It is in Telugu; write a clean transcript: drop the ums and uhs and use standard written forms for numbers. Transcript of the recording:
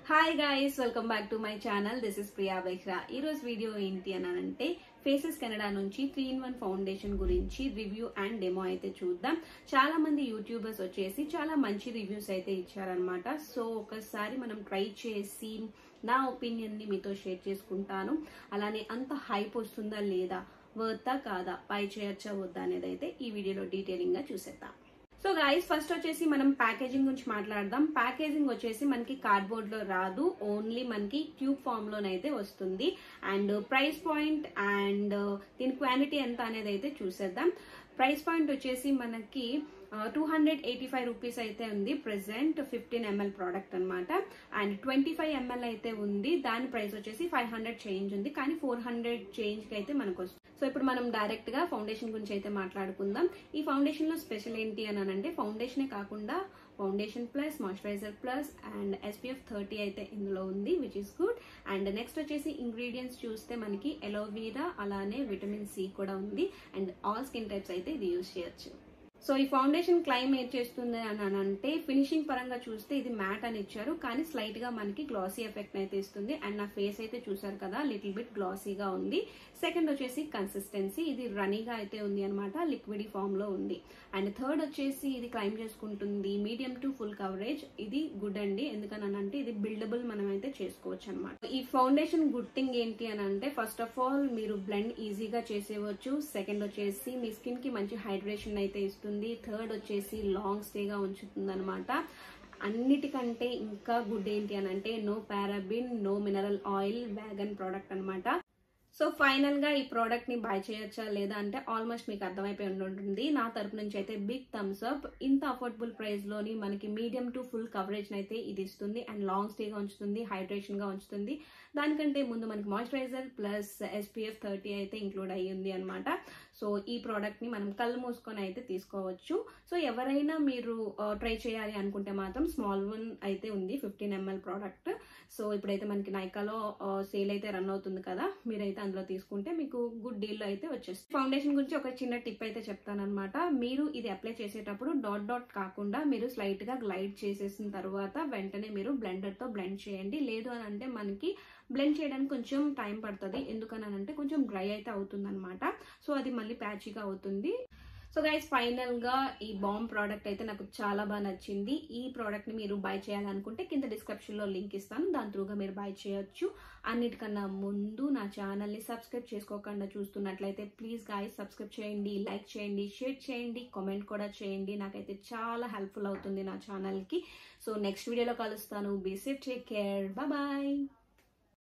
Hi guys, welcome back to my channel. This is Priya Behra. ఈ రోజు వీడియో ఏంటి అని అంటే ఫేసెస్ కెనడా నుంచి 3-in-1 ఫౌండేషన్ గురించి రివ్యూ అండ్ డెమో అయితే చూద్దాం. చాలా మంది యూట్యూబర్స్ వచ్చేసి చాలా మంచి రివ్యూస్ అయితే ఇచ్చారనమాట. సో ఒకసారి మనం ట్రై చేసి నా ఒపీనియన్ ని మీతో షేర్ చేసుకుంటాను. అలానే అంత హైప్ వస్తుందా లేదా, వర్తా కాదా, పై చేయొచ్చా వద్దా అనేది అయితే ఈ వీడియోలో డీటెయిలింగ్ గా చూసేద్దాం. సో గైస్, ఫస్ట్ వచ్చేసి మనం ప్యాకేజింగ్ గురించి మాట్లాడదాం. ప్యాకేజింగ్ వచ్చేసి మనకి కార్డ్బోర్డ్ లో రాదు, ఓన్లీ మనకి ట్యూబ్ ఫామ్ లోనైతే వస్తుంది. అండ్ ప్రైస్ పాయింట్ అండ్ దీని క్వాంటిటీ ఎంత అనేది అయితే చూసేద్దాం. ప్రైస్ పాయింట్ వచ్చేసి మనకి 285 రూపీస్ అయితే ఉంది. ప్రెసెంట్ 15 ml ప్రోడక్ట్ అనమాట. అండ్ 25 ml అయితే ఉంది. దాని ప్రైస్ వచ్చేసి 500 చేంజ్ ఉంది, కానీ 400 చేంజ్ కి అయితే మనకు వస్తుంది. సో ఇప్పుడు మనం డైరెక్ట్ గా ఫౌండేషన్ గురించి అయితే మాట్లాడుకుందాం. ఈ ఫౌండేషన్ లో స్పెషల్ ఏంటి అని అంటే ఫౌండేషనే కాకుండా foundation plus moisturiser plus and SPF 30 అయితే ఇందులో ఉంది, which is good. And next వచ్చేసి ఇంగ్రీడియంట్స్ చూస్తే మనకి ఎలోవీరా అలానే విటమిన్ సి కూడా ఉంది. అండ్ ఆల్ స్కిన్ టైప్స్ అయితే ఇది యూజ్ చేయొచ్చు. సో ఈ ఫౌండేషన్ క్లైమ్ ఏం చేస్తుంది అని అంటే ఫినిషింగ్ పరంగా చూస్తే ఇది మ్యాట్ అని ఇచ్చారు, కానీ స్లైట్ గా మనకి గ్లాసీ ఎఫెక్ట్ అయితే ఇస్తుంది. అండ్ నా ఫేస్ అయితే చూసారు కదా, లిటిల్ బిట్ గ్లాసీగా ఉంది. సెకండ్ వచ్చేసి కన్సిస్టెన్సీ, ఇది రనీగా అయితే ఉంది అనమాట, లిక్విడ్ ఫామ్ లో ఉంది. అండ్ థర్డ్ వచ్చేసి ఇది క్లైమ్ చేసుకుంటుంది మీడియం టు ఫుల్ కవరేజ్. ఇది గుడ్ అండి, ఎందుకని అంటే ఇది బిల్డబుల్ మనం అయితే చేసుకోవచ్చు అనమాట. ఈ ఫౌండేషన్ గుడ్ థింగ్ ఏంటి అని అంటే ఫస్ట్ ఆఫ్ ఆల్ మీరు బ్లెండ్ ఈజీగా చేసేవచ్చు. సెకండ్ వచ్చేసి మీ స్కిన్ కి మంచి హైడ్రేషన్ అయితే ఇస్తుంది. థర్డ్ వచ్చేసి లాంగ్ స్టేగా ఉంచుతుంది అనమాట. అన్నిటికంటే ఇంకా గుడ్ ఏంటి అని అంటే no paraben, no mineral oil, vegan product అనమాట. సో ఫైనల్ గా ఈ ప్రోడక్ట్ ని బై చేయొచ్చా లేదా అంటే ఆల్మోస్ట్ మీకు అర్థమైపోయి ఉంటుంది. నా తరపు నుంచి అయితే బిగ్ థమ్స్ అప్. ఇంత అఫోర్డబుల్ ప్రైస్ లోని మనకి మీడియం టు ఫుల్ కవరేజ్ అయితే ఇది ఇస్తుంది. అండ్ లాంగ్ స్టేగా ఉంచుతుంది, హైడ్రేషన్ గా ఉంచుతుంది. దానికంటే ముందు మనకి మాయిశ్చరైజర్ ప్లస్ SPF 30 అయితే ఇంక్లూడ్ అయ్యి ఉంది అనమాట. సో ఈ ప్రోడక్ట్ ని మనం కళ్ళు మూసుకొని అయితే తీసుకోవచ్చు. సో ఎవరైనా మీరు ట్రై చేయాలి అనుకుంటే మాత్రం స్మాల్ వన్ అయితే ఉంది, 15 ml ప్రోడక్ట్. సో ఇప్పుడైతే మనకి నైకాలో సేల్ అయితే రన్ అవుతుంది కదా, మీరైతే అందులో తీసుకుంటే మీకు గుడ్ డీల్ అయితే వచ్చేస్తుంది. ఫౌండేషన్ గురించి ఒక చిన్న టిప్ అయితే చెప్తాను అనమాట. మీరు ఇది అప్లై చేసేటప్పుడు డాట్ డాట్ కాకుండా మీరు స్లైట్ గా గ్లైడ్ చేసేసిన తర్వాత వెంటనే మీరు బ్లెండర్ తో బ్లెండ్ చేయండి. లేదు అని అంటే మనకి బ్లెండ్ చేయడానికి కొంచెం టైం పడుతుంది, ఎందుకని అంటే కొంచెం డ్రై అయితే అవుతుంది అనమాట. సో అది మళ్ళీ ప్యాచీగా అవుతుంది. సో గైస్, ఫైనల్ గా ఈ బాంబ్ ప్రోడక్ట్ అయితే నాకు చాలా బాగా నచ్చింది. ఈ ప్రోడక్ట్ ని మీరు బై చేయాలనుకుంటే కింద డిస్క్రిప్షన్ లో లింక్ ఇస్తాను, దాని త్రూగా మీరు బై చేయొచ్చు. అన్నిటికన్నా ముందు నా ఛానల్ ని సబ్స్క్రైబ్ చేసుకోకుండా చూస్తున్నట్లయితే ప్లీజ్ గైస్ సబ్స్క్రైబ్ చేయండి, లైక్ చేయండి, షేర్ చేయండి, కామెంట్ కూడా చేయండి. నాకైతే చాలా హెల్ప్ఫుల్ అవుతుంది నా ఛానల్ కి. సో నెక్స్ట్ వీడియోలో కలుస్తాను. Be safe, take care, bye bye.